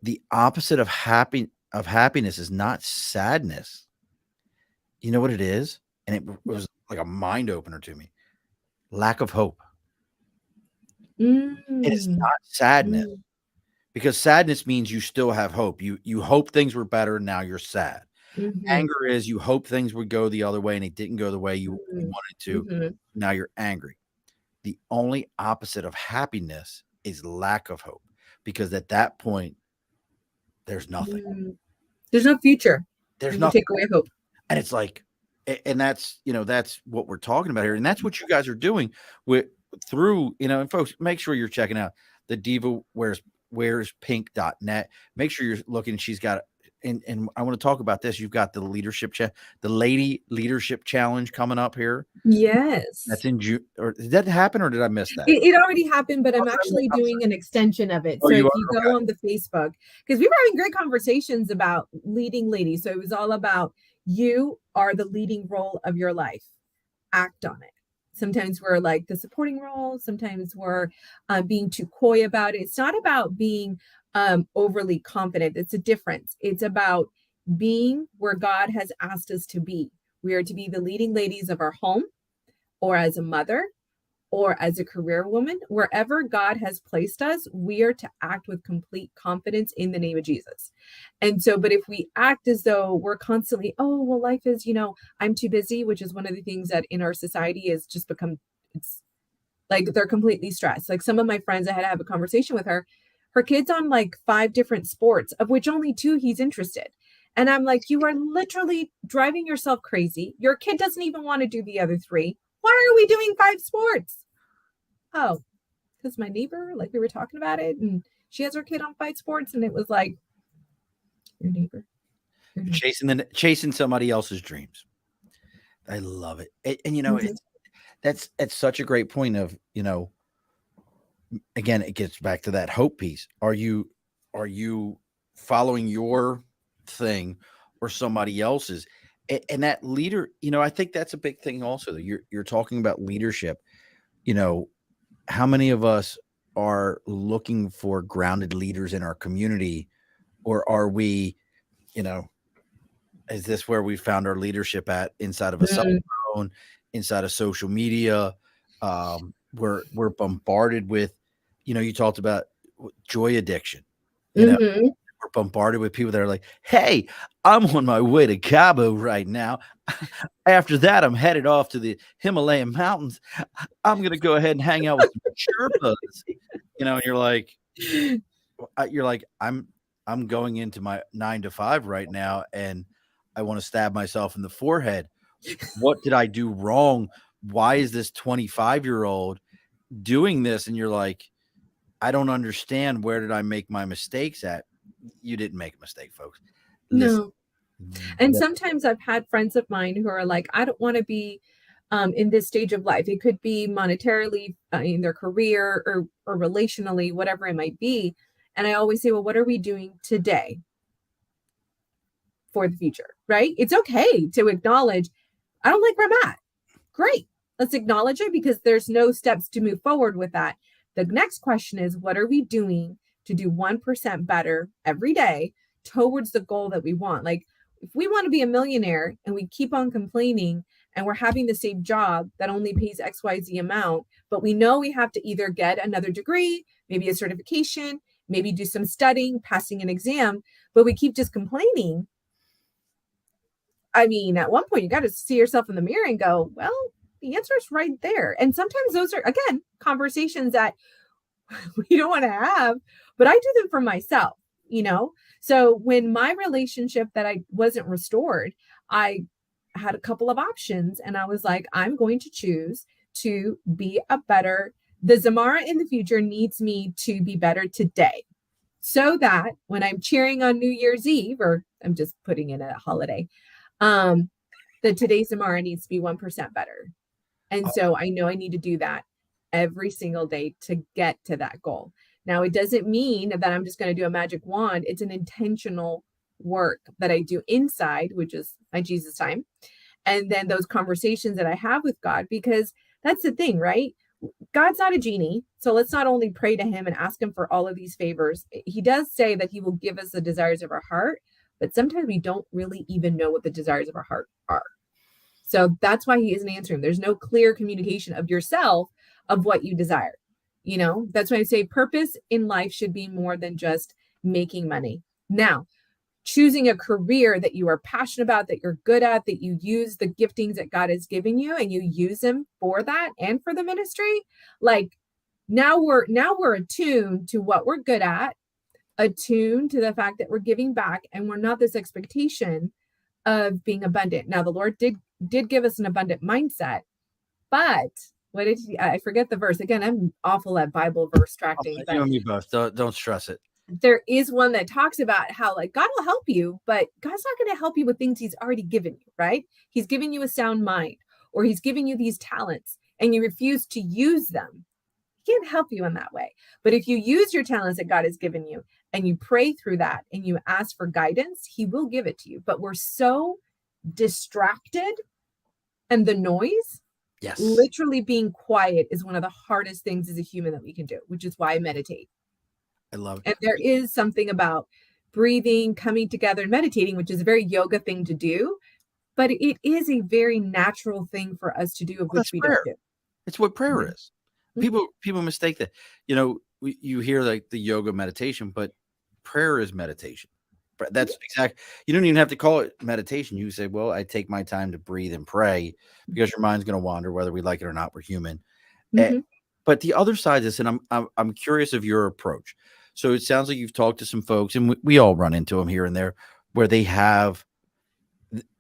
the opposite of happiness is not sadness. You know what it is? And it was like a mind opener to me. Lack of hope. It is not sadness, because sadness means you still have hope. You hope things were better. Now you're sad. Mm-hmm. Anger is you hope things would go the other way and it didn't go the way you Mm-hmm. wanted to. Mm-hmm. Now you're angry. The only opposite of happiness is lack of hope, because at that point, there's nothing. Mm-hmm. There's no future There's if you nothing. take away hope. And it's like, and that's, that's what we're talking about here. And that's what you guys are doing with through, and folks, make sure you're checking out the Diva Wears Pink.net. Make sure you're looking. She's got, and I want to talk about this. You've got the the Lady Leadership Challenge coming up here. Yes. That's in June. Or did that happen, or did I miss that? It already happened, but I'm actually doing an extension of it. So if you go on the Facebook, because we were having great conversations about leading ladies. So it was all about, you are the leading role of your life. Act on it. Sometimes we're like the supporting role. Sometimes we're being too coy about it. It's not about being overly confident. It's a difference. It's about being where God has asked us to be. We are to be the leading ladies of our home, or as a mother, or as a career woman. Wherever God has placed us, we are to act with complete confidence in the name of Jesus. And so, but if we act as though we're constantly, oh, well, life is, I'm too busy, which is one of the things that in our society has just become, it's like they're completely stressed. Like some of my friends, I had to have a conversation with her kid's on like 5 different sports, of which only 2 he's interested. And I'm like, you are literally driving yourself crazy. Your kid doesn't even want to do the other 3. Why are we doing 5 sports? Oh, because my neighbor, like we were talking about it, and she has her kid on 5 sports, and it was like, your neighbor. Chasing somebody else's dreams. I love it. And it's such a great point of, again, it gets back to that hope piece. Are you following your thing or somebody else's? And that leader, I think that's a big thing also. You're talking about leadership. How many of us are looking for grounded leaders in our community, or are we, is this where we found our leadership at inside of a cell phone, inside of social media? We're bombarded with, you talked about joy addiction. We're bombarded with people that are like, hey, I'm on my way to Cabo right now. After that, I'm headed off to the Himalayan mountains. I'm going to go ahead and hang out with some Sherpas. And you're like, I'm going into my 9 to 5 right now, and I want to stab myself in the forehead. What did I do wrong? Why is this 25-year-old doing this? And you're like, I don't understand. Where did I make my mistakes at? You didn't make a mistake, folks. Listen. No. And sometimes I've had friends of mine who are like, I don't want to be in this stage of life. It could be monetarily, in their career, or relationally, whatever it might be. And I always say, well, what are we doing today for the future, right? It's okay to acknowledge, I don't like where I'm at. Great. Let's acknowledge it, because there's no steps to move forward with that. The next question is, what are we doing to do 1% better every day towards the goal that we want? Like, if we want to be a millionaire and we keep on complaining and we're having the same job that only pays XYZ amount, but we know we have to either get another degree, maybe a certification, maybe do some studying, passing an exam, but we keep just complaining. I mean, at one point you got to see yourself in the mirror and go, well, the answer is right there. And sometimes those are, again, conversations that we don't want to have, but I do them for myself, So when my relationship that I wasn't restored, I had a couple of options, and I was like, I'm going to choose to be the Xiomara in the future needs me to be better today, so that when I'm cheering on New Year's Eve, or I'm just putting in a holiday, that today's Xiomara needs to be 1% better. And so I know I need to do that every single day to get to that goal. Now, it doesn't mean that I'm just going to do a magic wand. It's an intentional work that I do inside, which is my Jesus time. And then those conversations that I have with God, because that's the thing, right? God's not a genie. So let's not only pray to him and ask him for all of these favors. He does say that he will give us the desires of our heart, but sometimes we don't really even know what the desires of our heart are. So that's why he isn't answering. There's no clear communication of yourself of what you desire. That's why I say purpose in life should be more than just making money. Now, choosing a career that you are passionate about, that you're good at, that you use the giftings that God has given you and you use them for that and for the ministry. Like now we're attuned to what we're good at, attuned to the fact that we're giving back, and we're not this expectation of being abundant. Now the Lord did give us an abundant mindset, but what did I forget the verse again? I'm awful at Bible verse tracting. You and me both. Don't stress it. There is one that talks about how like God will help you, but God's not going to help you with things he's already given you, right? He's given you a sound mind, or he's giving you these talents and you refuse to use them. He can't help you in that way. But if you use your talents that God has given you and you pray through that and you ask for guidance, he will give it to you. But we're so distracted, and the noise, yes, literally being quiet is one of the hardest things as a human that we can do, which is why I meditate. I love it. And there is something about breathing, coming together and meditating, which is a very yoga thing to do, but it is a very natural thing for us to do, of which we don't do. It's what prayer Mhm. is. People mistake that. You hear like the yoga meditation, but prayer is meditation. That's exactly. You don't even have to call it meditation. You say, well, I take my time to breathe and pray, because your mind's going to wander, whether we like it or not. We're human. Mm-hmm. But the other side of this, and I'm curious of your approach. So it sounds like you've talked to some folks, and we all run into them here and there, where they have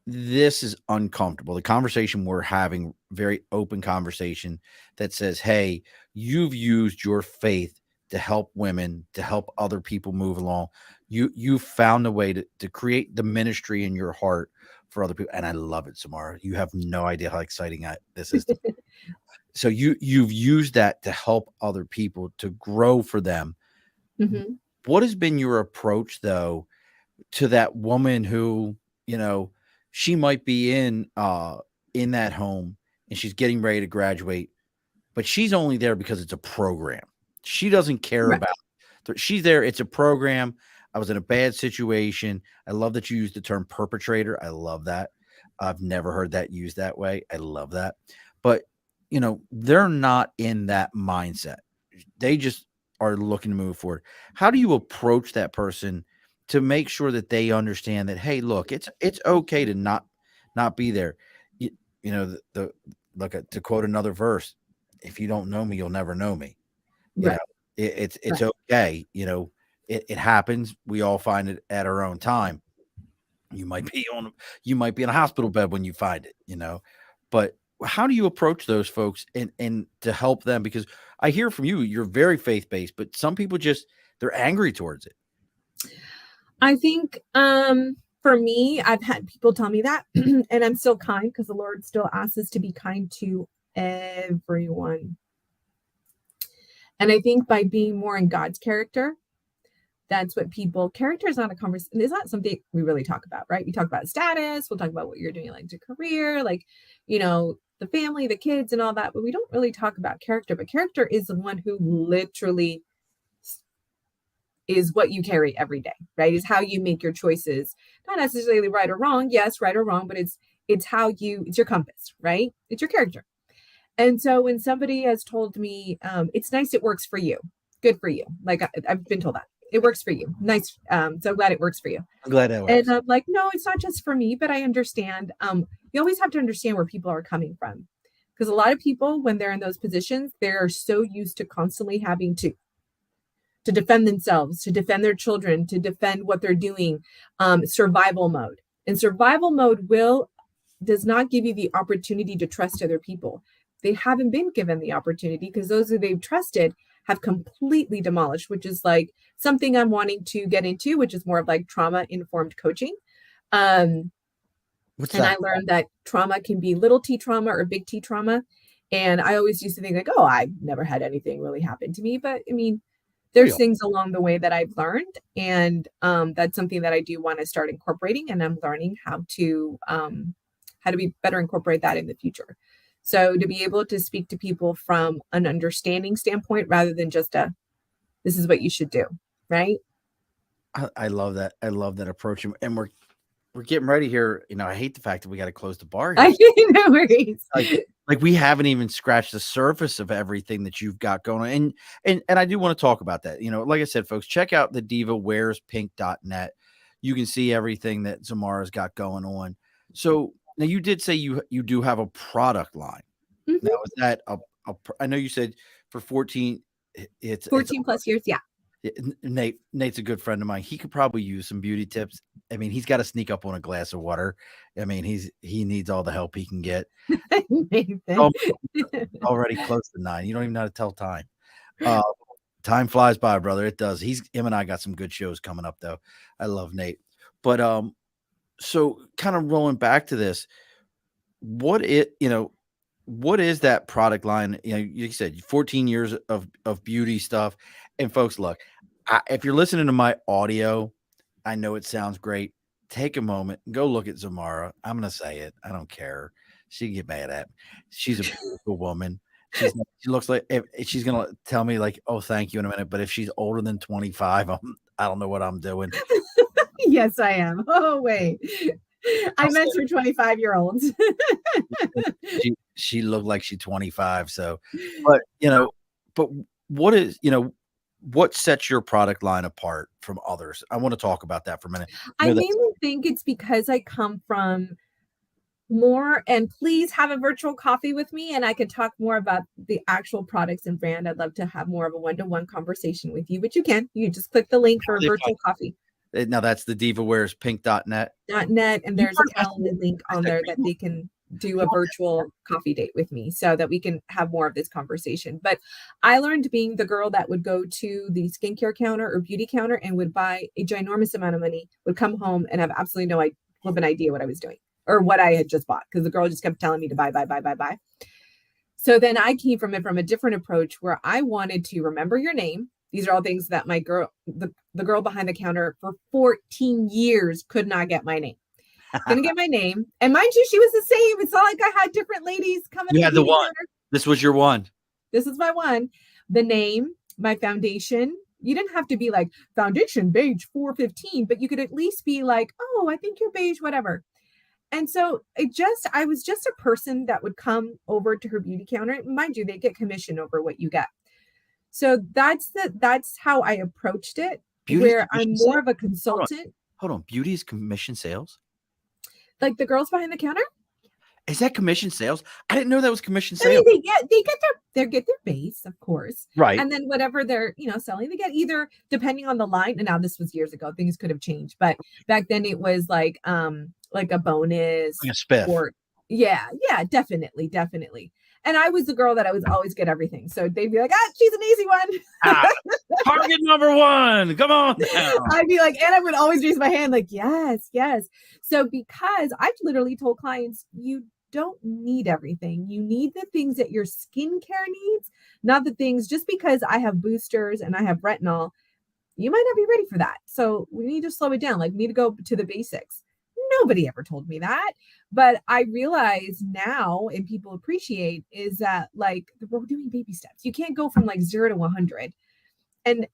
this is uncomfortable. The conversation we're having, very open conversation that says, hey, you've used your faith to help women, to help other people move along. You found a way to create the ministry in your heart for other people. And I love it, Xiomara. You have no idea how exciting this is. So you've used that to help other people, to grow for them. Mm-hmm. What has been your approach, though, to that woman who, she might be in that home and she's getting ready to graduate, but she's only there because it's a program. She doesn't care about it. She's there. It's a program. I was in a bad situation. I love that you used the term perpetrator. I love that. I've never heard that used that way. I love that. But, they're not in that mindset. They just are looking to move forward. How do you approach that person to make sure that they understand that, hey, look, it's okay to not be there? To quote another verse, if you don't know me, you'll never know me. It's okay. It happens. We all find it at our own time. You might be in a hospital bed when you find it, but how do you approach those folks and to help them? Because I hear from you, you're very faith-based, but some people they're angry towards it. I think for me, I've had people tell me that, and I'm still kind, because the Lord still asks us to be kind to everyone. And I think by being more in God's character, that's what character is not a conversation. It's not something we really talk about, right? We talk about status. We'll talk about what you're doing, like your career, like, the family, the kids and all that, but we don't really talk about character. But character is the one who literally is what you carry every day, right? Is how you make your choices, not necessarily right or wrong. Yes, right or wrong, but it's it's your compass, right? It's your character. And so when somebody has told me, it's nice, it works for you. Good for you. Like I've been told that it works for you. Nice. So glad it works for you. I'm glad that works. And I'm like, no, it's not just for me, but I understand. You always have to understand where people are coming from. Because a lot of people, when they're in those positions, they're so used to constantly having to defend themselves, to defend their children, to defend what they're doing, survival mode. And survival mode does not give you the opportunity to trust other people. They haven't been given the opportunity, because those who they've trusted have completely demolished, which is like something I'm wanting to get into, which is more of like trauma-informed coaching. I learned that trauma can be little t trauma or big T trauma. And I always used to think like, oh, I've never had anything really happen to me. But I mean, there's things along the way that I've learned. And that's something that I do want to start incorporating. And I'm learning how to be better incorporate that in the future. So to be able to speak to people from an understanding standpoint, rather than just this is what you should do. Right. I love that. I love that approach. And we're getting ready here. I hate the fact that we got to close the bar here. No worries. Like we haven't even scratched the surface of everything that you've got going on. And I do want to talk about that. Like I said, folks, check out the divawearspink.net. you can see everything that Xiomara's got going on. So now you did say you do have a product line. Mm-hmm. Now is that I know you said for 14 it's 14 plus years, yeah. Nate's a good friend of mine. He could probably use some beauty tips. I mean, he's got to sneak up on a glass of water. I mean, he needs all the help he can get. Already close to 9. You don't even know how to tell time. Time flies by, brother. It does. Him and I got some good shows coming up, though. I love Nate. But so kind of rolling back to this, what is that product line? You know, you said 14 years of beauty stuff. And folks, look, if you're listening to my audio, I know it sounds great. Take a moment and go look at Xiomara. I'm going to say it. I don't care. She can get mad at me. She's a beautiful woman. She looks like if she's going to tell me like, oh, thank you in a minute. But if she's older than 25, I don't know what I'm doing. Yes, I am. Oh, wait. I meant for 25-year-olds. She looked like she's 25. So, but what sets your product line apart from others? I want to talk about that for a minute. I mainly think it's because I come from more, and please have a virtual coffee with me and I could talk more about the actual products and brand. I'd love to have more of a one-to-one conversation with you, but you just click the link for a virtual coffee. Now that's the Diva Wears Pink.net. .net, and there's a Calendly link on there that they can do a virtual coffee date with me so that we can have more of this conversation. But I learned being the girl that would go to the skincare counter or beauty counter and would buy a ginormous amount of money, would come home and have absolutely no idea what I was doing or what I had just bought, because the girl just kept telling me to buy. So then I came from a different approach where I wanted to remember your name. These are all things that my girl, the girl behind the counter for 14 years could not get my name. Didn't get my name. And mind you, she was the same. It's not like I had different ladies coming. You had the one. Counter. This was your one. This is my one. The name, my foundation. You didn't have to be like foundation beige 415, but you could at least be like, oh, I think you're beige, whatever. And so I was just a person that would come over to her beauty counter. Mind you, they get commission over what you get. So that's how I approached it. Beauty where I'm more of a consultant. Hold on. Beauty is commission sales? Like the girls behind the counter? Is that commission sales? I didn't know that was commission sales. I mean, they get their base, of course. Right. And then whatever they're, selling, they get either depending on the line. And now this was years ago. Things could have changed. But back then it was like a bonus. Like a spiff. Or, yeah, definitely. And I was the girl that I was always get everything. So they'd be like, she's an easy one. Target number 1. Come on now. I'd be like, and I would always raise my hand like, yes. So because I've literally told clients, you don't need everything. You need the things that your skincare needs, not the things just because I have boosters and I have retinol, you might not be ready for that. So we need to slow it down. Like we need to go to the basics. Nobody ever told me that. But I realize now, and people appreciate, is that like we're doing baby steps. You can't go from like 0 to 100. And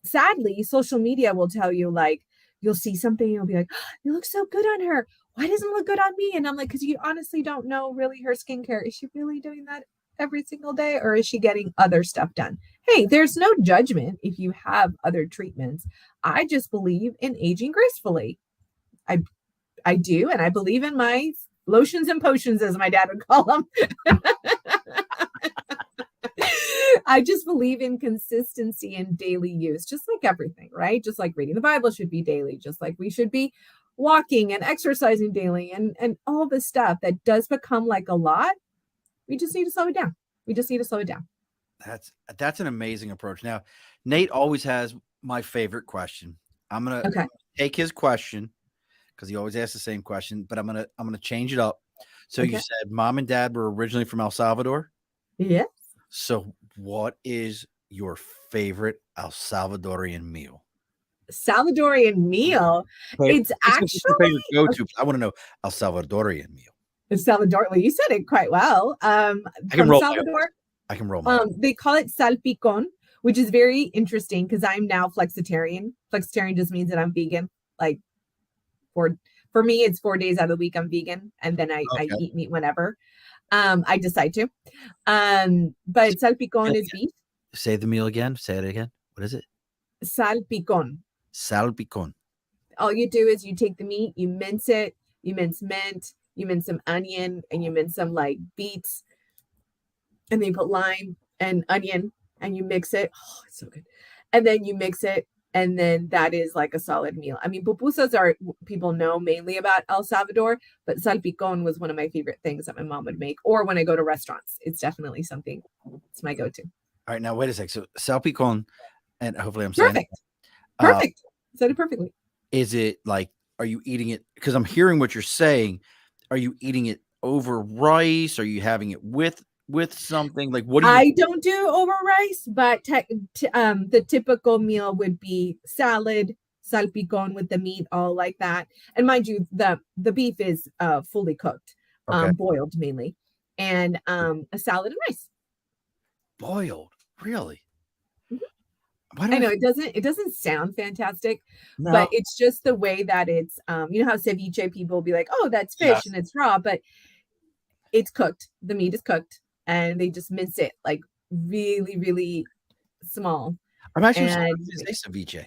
sadly, social media will tell you, like, you'll see something and you'll be like, oh, it looks so good on her. Why doesn't it look good on me? And I'm like, because you honestly don't know really her skincare. Is she really doing that every single day, or is she getting other stuff done? Hey, there's no judgment if you have other treatments. I just believe in aging gracefully. I do, and I believe in my lotions and potions, as my dad would call them. I just believe in consistency and daily use, just like everything, right? Just like reading the Bible should be daily, just like we should be walking and exercising daily and all this stuff that does become like a lot. We just need to slow it down. That's an amazing approach. Now, Nate always has my favorite question. I'm going to take his question, because he always asks the same question, but I'm gonna change it up. So you said mom and dad were originally from El Salvador? Yes. So what is your favorite El Salvadorian meal? Salvadorian meal? It's actually favorite go-to. I want to know El Salvadorian meal. Salvador. Well, you said it quite well. I can roll. They call it salpicon, which is very interesting because I'm now flexitarian. Flexitarian just means that I'm vegan. Like for me, it's 4 days out of the week I'm vegan, and then I eat meat whenever I decide to. But salpicon is beef. Say the meal again. Say it again. What is it? Salpicon. all you do is you take the meat, you mince it, you mince mint, you mince some onion, and you mince some like beets, and then you put lime and onion, and you mix it. Oh, it's so good. And then you mix it, and then that is like a solid meal. I mean, pupusas are, people know mainly about El Salvador, but salpicón was one of my favorite things that my mom would make. Or when I go to restaurants, it's definitely something. It's my go-to. All right, now wait a sec. So salpicón, and hopefully I'm saying Perfect. Perfect. Said it perfectly. Is it like, are you eating it? Because I'm hearing what you're saying. Are you eating it over rice? Are you having it with something? Like, what do you? I don't do over rice, but the typical meal would be salad, salpicón with the meat, all like that. And mind you, the beef is fully cooked, Okay. boiled mainly, and a salad and rice. Boiled, really? I know it doesn't sound fantastic, No. but it's just the way that it's, you know how ceviche people will be like, oh, that's fish. Yes. And it's raw, but it's cooked. The meat is cooked, and they just mince it like really, really small. I'm actually surprised you didn't say ceviche.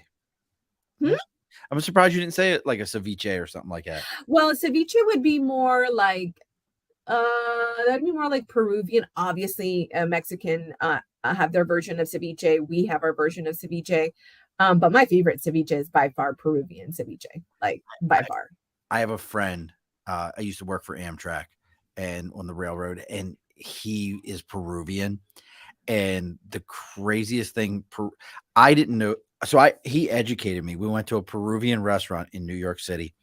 I'm surprised you didn't say it like a ceviche or something like that. Well, ceviche would be more like that'd be more like Peruvian. Obviously, Mexican have their version of ceviche. We have our version of ceviche. But my favorite ceviche is by far Peruvian ceviche, like by far. I have a friend. I used to work for Amtrak and on the railroad, and he is Peruvian. And the craziest thing, I didn't know. So he educated me. We went to a Peruvian restaurant in New York City.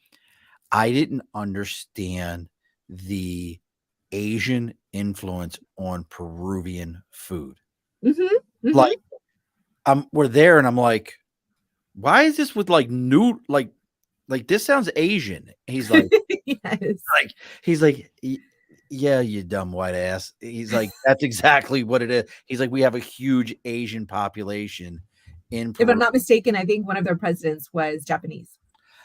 I didn't understand the Asian influence on Peruvian food. Like, we're there, and I'm like, why is this with like new, like this sounds Asian? He's like, yes. He's like, yeah, you dumb white ass. He's like, that's exactly what it is. He's like, we have a huge Asian population in Peru. If I'm not mistaken, I think one of their presidents was Japanese.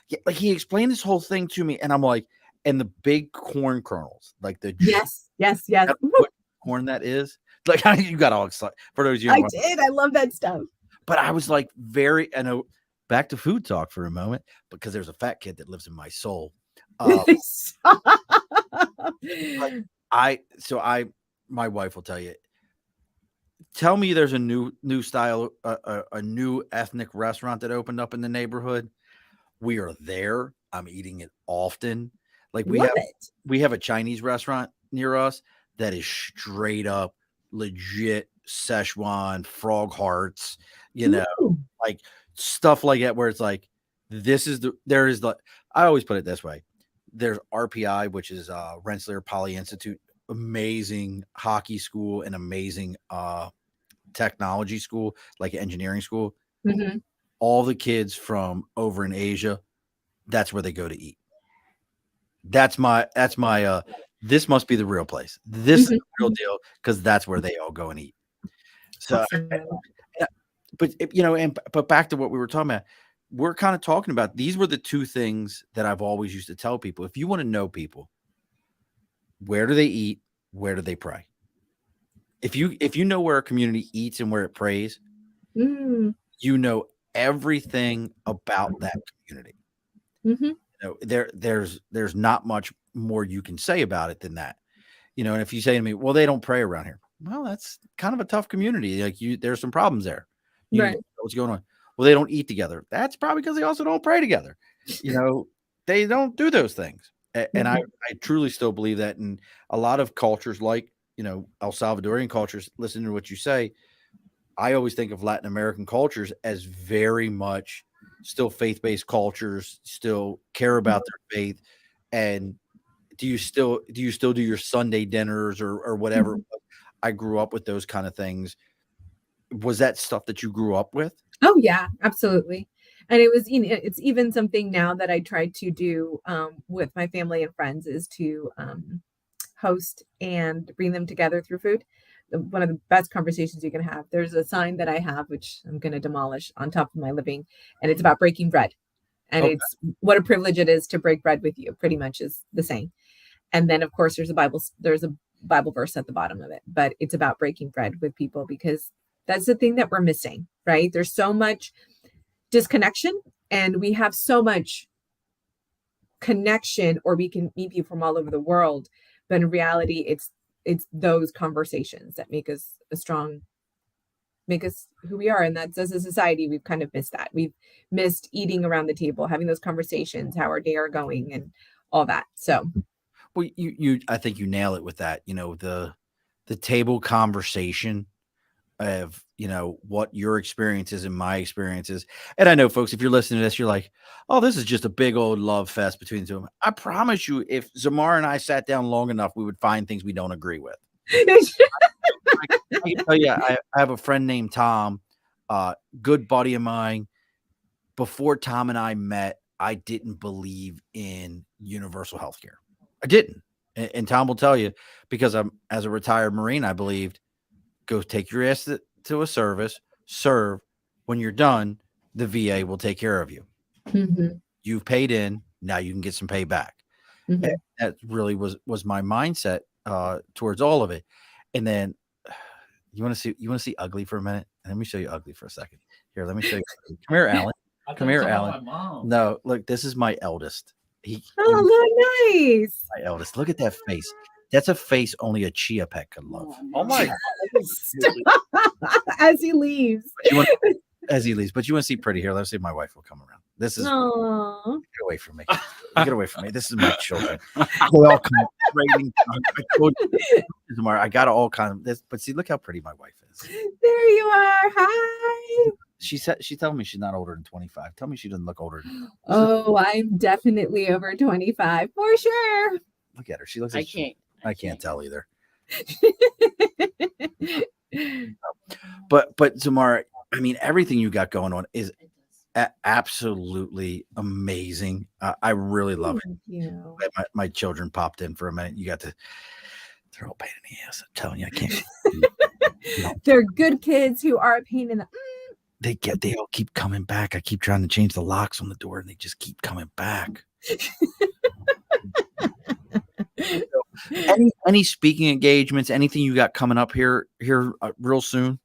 Yeah, like he explained this whole thing to me, and I'm like, and the big corn kernels, like the yes. What corn that is? Like, you got all excited for those you. I did. I love that stuff. But I was like, back to food talk for a moment, because there's a fat kid that lives in my soul. My wife will tell you. Tell me there's a new style, a new ethnic restaurant that opened up in the neighborhood. We are there. I'm eating it often. Like we have a Chinese restaurant near us that is straight up legit Szechuan frog hearts, like stuff like that, where it's like, I always put it this way. There's RPI, which is Rensselaer Poly Institute, amazing hockey school and amazing technology school, like engineering school. All the kids from over in Asia, that's where they go to eat. That's my this must be the real place. This is the real deal, because that's where they all go and eat. So, but back to what we were talking about, we're kind of talking about, these were the two things that I've always used to tell people. If you want to know people, where do they eat? Where do they pray? If you know where a community eats and where it prays, you know everything about that community. There's not much more you can say about it than that. And if you say to me, well, they don't pray around here. Well, that's kind of a tough community. Like, there's some problems there. Right. Know what's going on? Well, they don't eat together. That's probably because they also don't pray together. They don't do those things. And I truly still believe that. In a lot of cultures, like, El Salvadorian cultures, listen to what you say. I always think of Latin American cultures as very much still faith-based cultures, still care about their faith. And do you still do your Sunday dinners or whatever? I grew up with those kind of things. Was that stuff that you grew up with? Oh yeah, absolutely. And it was, it's even something now that I try to do with my family and friends, is to host and bring them together through food. One of the best conversations you can have. There's a sign that I have, which I'm going to demolish, on top of my living, and it's about breaking bread. And it's what a privilege it is to break bread with you, pretty much is the same. And then, of course, there's a Bible verse at the bottom of it, but it's about breaking bread with people, because that's the thing that we're missing, right? There's so much disconnection, and we have so much connection, or we can meet people from all over the world. But in reality, it's those conversations that make us who we are. And that's, as a society, we've kind of missed that. We've missed eating around the table, having those conversations, how our day are going and all that. So, well, I think you nail it with that. The table conversation of, what your experiences and my experiences. And I know, folks, if you're listening to this, you're like, oh, this is just a big old love fest between the two of them. I promise you, if Xiomara and I sat down long enough, we would find things we don't agree with. I can tell you, I have a friend named Tom, good buddy of mine. Before Tom and I met, I didn't believe in universal health care. I didn't. And Tom will tell you, because as a retired Marine, I believed, go take your ass to a service, serve. When you're done, the VA will take care of you. Mm-hmm. You've paid in, now you can get some pay back. Mm-hmm. That really was my mindset towards all of it. And then you want to see ugly for a minute? Let me show you ugly for a second. Here, let me show you. Come here, Alan. Come here, Alan. No, look, this is my eldest. Nice. My eldest. Look at that face. That's a face only a chia pet could love. Oh my God. As he leaves. But you want to see pretty here. Let's see if my wife will come around. This is get away from me. Get away from me. This is my children. They all come rating. I got all kind of this, but see, look how pretty my wife is. There you are. Hi. She told me she's not older than 25. Tell me she doesn't look older than. Oh, I'm definitely over 25 for sure. Look at her. She looks like I can't tell either. But Xiomara, I mean, everything you got going on is absolutely amazing. I really love it. You. My children popped in for a minute. You got to. They're all pain in the ass. I'm telling you, I can't. They're good kids who are a pain in the. They all keep coming back. I keep trying to change the locks on the door, and they just keep coming back. Any speaking engagements? Anything you got coming up here real soon?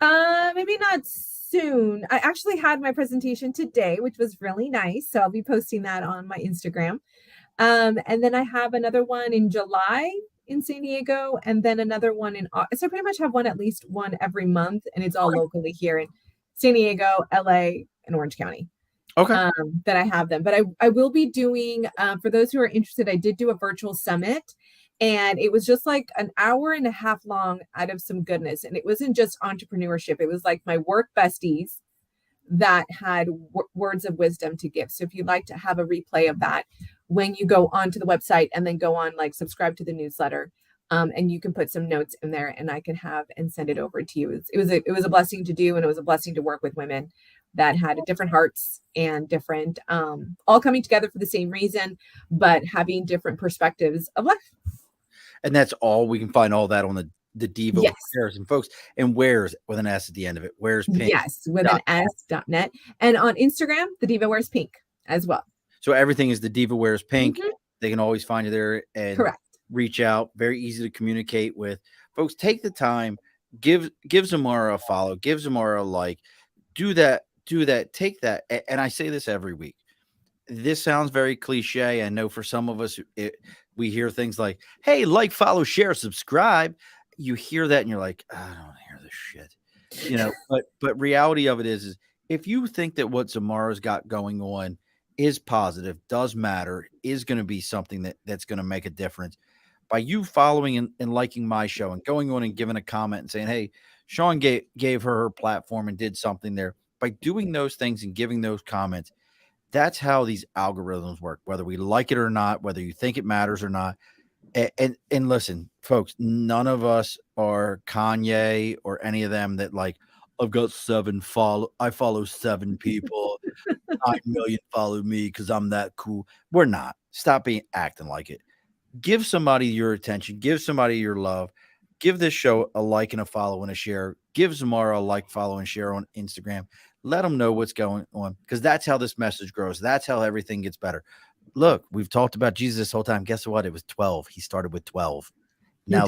Maybe not soon. I actually had my presentation today, which was really nice. So I'll be posting that on my Instagram. And then I have another one in July in San Diego, and then another one in August. So I pretty much have at least one every month, and it's all locally here in San Diego, LA, and Orange County. Okay. That I have them. But I will be doing, for those who are interested, I did do a virtual summit, and it was just like an hour and a half long out of some goodness. And it wasn't just entrepreneurship. It was like my work besties that had words of wisdom to give. So if you'd like to have a replay of that, when you go onto the website and then go on, like, subscribe to the newsletter, and you can put some notes in there, and I can have and send it over to you. It was a blessing to do, and it was a blessing to work with women that had different hearts and different, all coming together for the same reason, but having different perspectives of life. And that's all we can find all that on the Diva Wears, and folks, and Wears with an S at the end of it. Wears Pink. Yes, with an S.net. And on Instagram, the Diva Wears Pink as well. So everything is the Diva Wears Pink. Mm-hmm. They can always find you there and reach out. Very easy to communicate with. Folks, take the time. Give Xiomara a follow. Give Xiomara a like. Do that. Take that. And I say this every week. This sounds very cliche. I know for some of us, we hear things like, hey, like, follow, share, subscribe. You hear that and you're like, I don't want to hear this shit. But reality of it is if you think that what Xiomara's got going on is positive, does matter, is going to be something that's going to make a difference, by you following and liking my show and going on and giving a comment and saying, hey, Sean gave her platform and did something there. By doing those things and giving those comments, that's how these algorithms work, whether we like it or not, whether you think it matters or not. And listen, folks, none of us are Kanye or any of them that like, I've got I follow 7 people, 9 million follow me because I'm that cool. We're not. Stop acting like it. Give somebody your attention. Give somebody your love. Give this show a like and a follow and a share. Give Xiomara a like, follow, and share on Instagram. Let them know what's going on, because that's how this message grows. That's how everything gets better. Look, we've talked about Jesus this whole time. Guess what? It was 12. He started with 12. Now,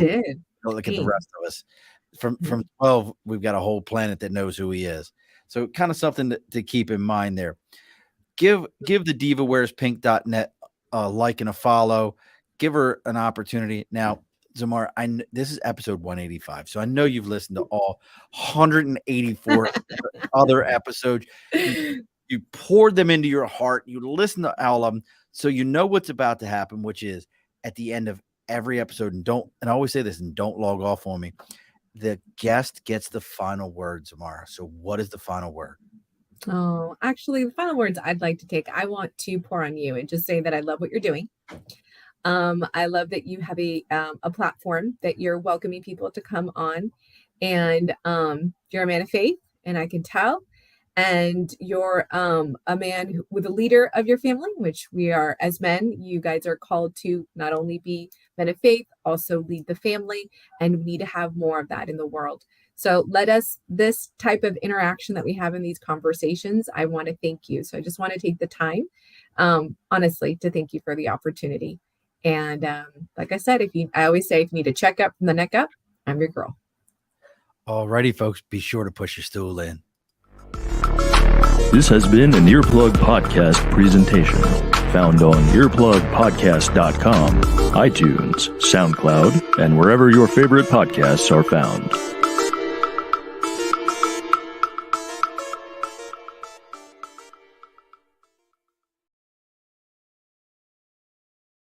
look at the rest of us. From 12, we've got a whole planet that knows who he is. So kind of something to keep in mind there. Give the Diva Wears Pink.net a like and a follow. Give her an opportunity. Now, Xiomara, this is episode 185, so I know you've listened to all 184 other episodes. You poured them into your heart. You listen to all of them, so you know what's about to happen, which is at the end of every episode. And I always say this, and don't log off on me. The guest gets the final word, Xiomara. So what is the final word? Oh, actually, the final words I'd like to take, I want to pour on you and just say that I love what you're doing. I love that you have a platform that you're welcoming people to come on, and you're a man of faith, and I can tell. And you're a man with a leader of your family, which we are as men. You guys are called to not only be men of faith, also lead the family, and we need to have more of that in the world. So this type of interaction that we have in these conversations, I want to thank you. So I just want to take the time, honestly, to thank you for the opportunity. And like I said, I always say, if you need a checkup from the neck up, I'm your girl. Alrighty, folks, be sure to push your stool in. This has been an Earplug Podcast presentation, found on earplugpodcast.com, iTunes, SoundCloud, and wherever your favorite podcasts are found.